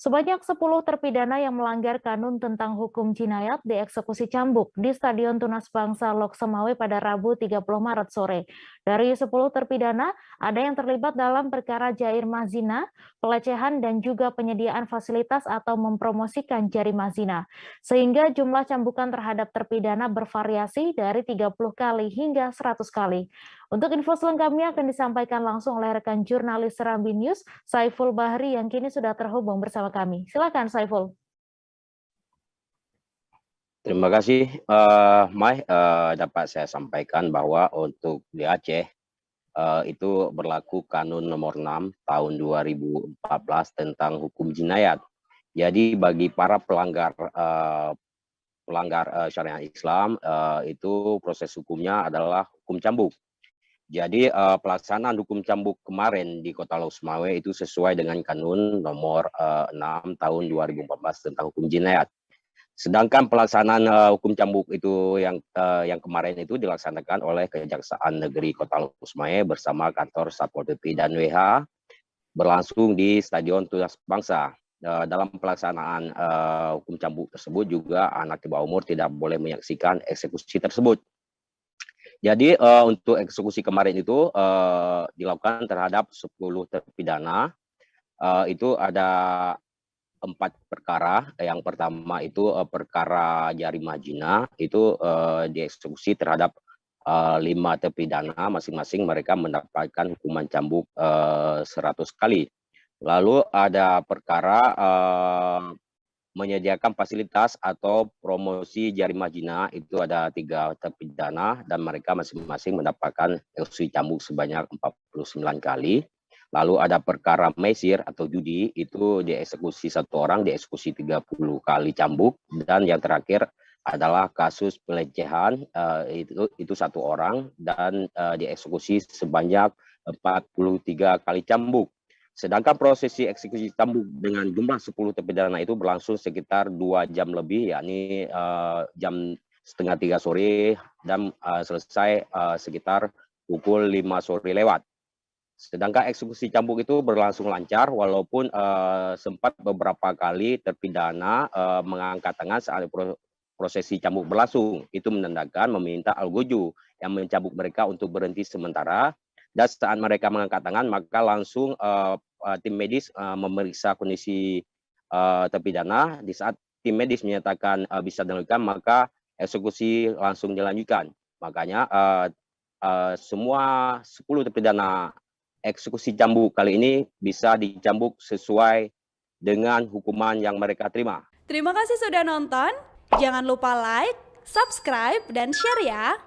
Sebanyak 10 terpidana yang melanggar kanun tentang hukum jinayat dieksekusi cambuk di Stadion Tunas Bangsa Loksemawe pada Rabu 30 Maret sore. Dari 10 terpidana, ada yang terlibat dalam perkara jarimah zina, pelecehan, dan juga penyediaan fasilitas atau mempromosikan jarimah zina. Sehingga jumlah cambukan terhadap terpidana bervariasi dari 30 kali hingga 100 kali. Untuk info selengkapnya akan disampaikan langsung oleh rekan jurnalis Serambi News, Saiful Bahri yang kini sudah terhubung bersama kami. Silakan Saiful. Terima kasih, Mai. Dapat saya sampaikan bahwa untuk di Aceh itu berlaku Kanun Nomor 6 Tahun 2014 tentang hukum jinayat. Jadi bagi para pelanggar syariat Islam itu proses hukumnya adalah hukum cambuk. Jadi pelaksanaan hukum cambuk kemarin di Kota Loksemawe itu sesuai dengan Kanun Nomor 6 Tahun 2014 tentang hukum jinayat. Sedangkan pelaksanaan hukum cambuk itu yang kemarin itu dilaksanakan oleh Kejaksaan Negeri Kota Loksemawe bersama kantor Satpol PP dan WH berlangsung di Stadion Tunas Bangsa. Dalam pelaksanaan hukum cambuk tersebut juga anak di bawah umur tidak boleh menyaksikan eksekusi tersebut. Jadi untuk eksekusi kemarin itu dilakukan terhadap 10 terpidana. Itu ada 4 perkara. Yang pertama itu perkara jarimah zina, itu dieksekusi terhadap 5 terpidana, masing-masing mereka mendapatkan hukuman cambuk 100 kali. Lalu ada perkara menyediakan fasilitas atau promosi jarimah zina, itu ada 3 terpidana dan mereka masing-masing mendapatkan eksekusi cambuk sebanyak 49 kali. Lalu ada perkara mesir atau judi, itu dieksekusi 1 orang, dieksekusi 30 kali cambuk. Dan yang terakhir adalah kasus pelecehan, itu 1 orang dan dieksekusi sebanyak 43 kali cambuk. Sedangkan prosesi eksekusi cambuk dengan jumlah 10 terpidana itu berlangsung sekitar 2 jam lebih, yakni jam setengah 3 sore dan selesai sekitar pukul 5 sore lewat. Sedangkan eksekusi cambuk itu berlangsung lancar walaupun sempat beberapa kali terpidana mengangkat tangan saat prosesi cambuk berlangsung. Itu menandakan meminta algojo yang mencambuk mereka untuk berhenti sementara. Dan saat mereka mengangkat tangan, maka langsung tim medis memeriksa kondisi terpidana. Di saat tim medis menyatakan bisa dilanjutkan, maka eksekusi langsung dilanjutkan. Makanya semua 10 terpidana eksekusi cambuk kali ini bisa dicambuk sesuai dengan hukuman yang mereka terima. Terima kasih sudah nonton. Jangan lupa like, subscribe, dan share ya.